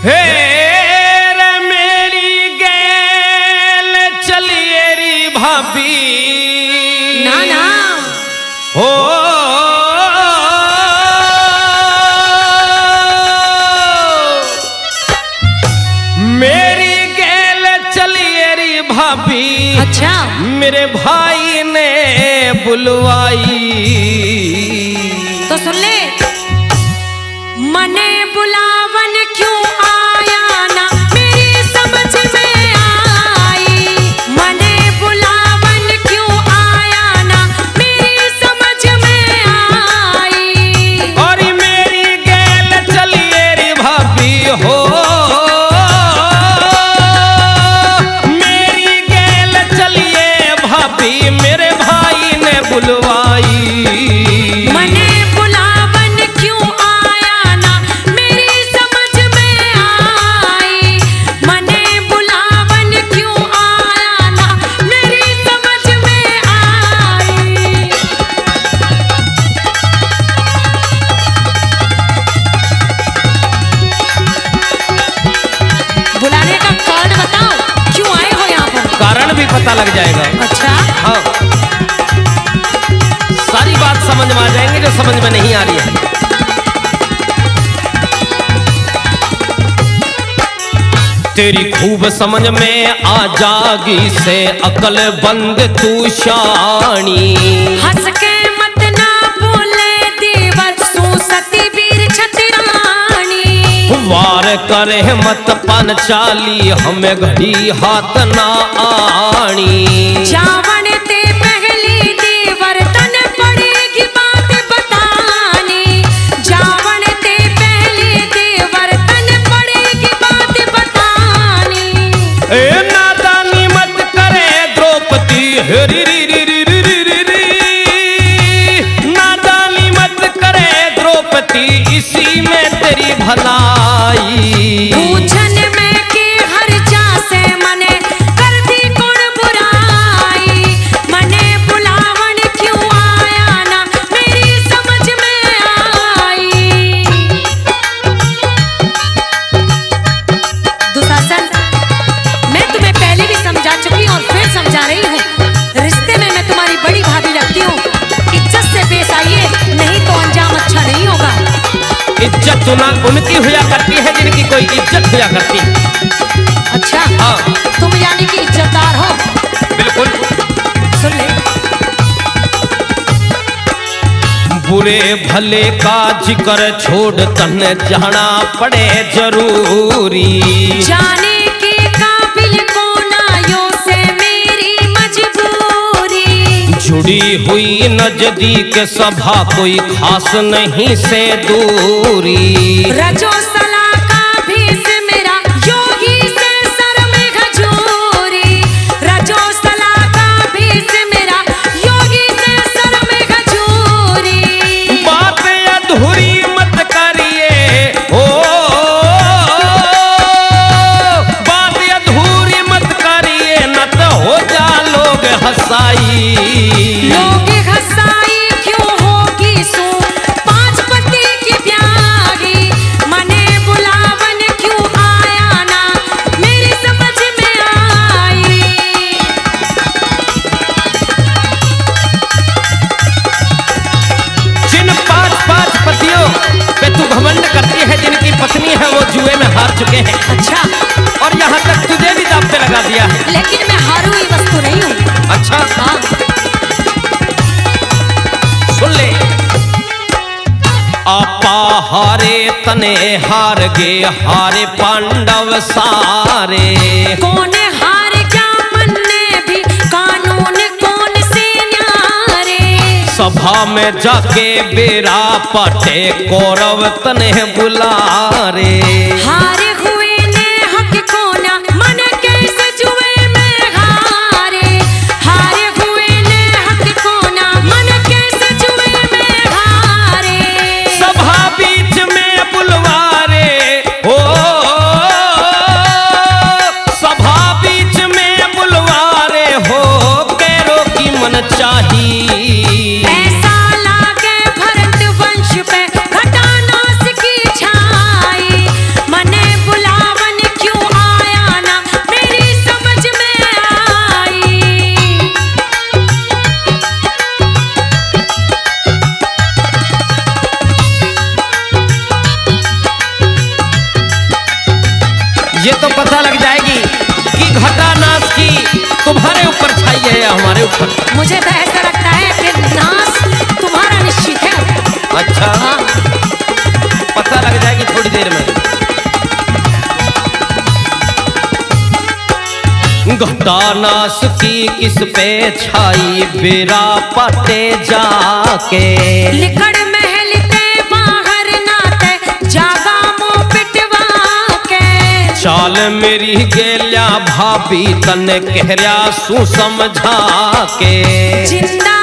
हे रे मेरी गैल चलिए री भाभी ना ना हो मेरी गैल चलिए री भाभी। अच्छा मेरे भाई ने बुलवाई तो सुन ले। मने बुलावन क्यों आया ना मेरी समझ में आई। मने बुलावन क्यों आया ना मेरी समझ में आई। और मेरी गैल चलिए रे भाभी हो मेरी गैल चलिए भाभी मेरे भाई ने बुलवाई। मने बुलावन क्यों आया ना मेरी समझ में आई। मने बुलावन क्यों आया ना मेरी समझ में आई। बुलाने का कारण बताओ, क्यों आए हो यहाँ पर? कारण भी पता लग जाएगा। अच्छा हाँ सारी बात समझ में आ जाएंगे जो समझ में नहीं आ रही है। तेरी खूब समझ में आ जागी से अकल बंद तू शानी। हंस के मत ना बोले देवर सू सती वीर छतरानी। वार करे मत पांचाली हमें घड़ी हाथ ना आनी। जावन ते पहली देवर तन पड़ेगी बात बतानी। जावन ते पहली देवर तन पड़ेगी बात बतानी। ए नादानी मत करे द्रौपदी री री री री री री री री। नादानी मत करे द्रौपदी इसी में तेरी भलाई। पूछन में के हर जा से मने कर दी कौन बुराई। मने बुलावन क्यों आया ना मेरी समझ में आई। दुशासन, मैं तुम्हें पहले भी समझा चुकी हूँ और फिर समझा रही हूँ। रिश्ते में मैं तुम्हारी बड़ी भाभी लगती हूँ। इज्जत से पेश आइए, नहीं तो अंजाम अच्छा नहीं होगा। इज्जत तो ना उनकी हुआ करती है जिनकी कोई इज्जत हुआ करती है। अच्छा हाँ तुम यानी कि इज्जतदार हो। बिल्कुल। सुन ले। बुरे भले का जिक्र छोड़ तन जाना पड़े जरूरी। जाने के काबिल कौन आयो से मेरी मजबूरी। जुड़ी हुई नजदीक सभा कोई खास नहीं से दूरी। रजो सला का भेष मेरा योगी से सर में खजूरी। रजो सला का भेष मेरा योगी से सर में खजूरी। बात अधूरी मत करिए ओ बात अधूरी मत करिए न तो हो जा लोग हंसाई। लोग हंसाई क्यों होगी सो पांच पति की प्यारी। मने बुलावन क्यों आया ना मेरी समझ में आई। जिन पांच पांच पतियों पे तू घमंड करती है जिनकी पत्नी है वो जुए में हार चुके हैं। अच्छा और यहाँ तक तुझे भी दांव पे लगा दिया है। लेकिन मैं हारू हुई वस्तु नहीं हूँ। अच्छा हाँ सुन ले। आपा हारे तने हार गे हारे पांडव सारे। कौन हार गया मन ने भी कानून कौन से न्यारे। सभा में जाके बेरा पाटे कौरव तने बुलारे। हारे हुए ने हक कोना मन कैसे जुए में हारे। हारे हुए ने हक कोना मन कैसे जुए में हारे। सभा बीच में बुलवारे हो सभा बीच में बुलवारे हो कैरो की मन चाही। ऐसा लागे भरत वंश पे घटा नाश की छाई। मने ये तो पता लग जाएगी कि घटा नाश की तुम्हारे ऊपर छाई है या हमारे ऊपर। मुझे तो ऐसा लगता है कि नाश तुम्हारा निश्चित है। अच्छा हाँ। पता लग जाएगी थोड़ी देर में। घटा नाश की किस पे छाई बेरा पटे जाके, लिकड़ महल के बाहर नाते जागा मुंह पिटवा के, चाल मेरी गेल्या भाभी तन कहरिया सु समझा के, जिंदा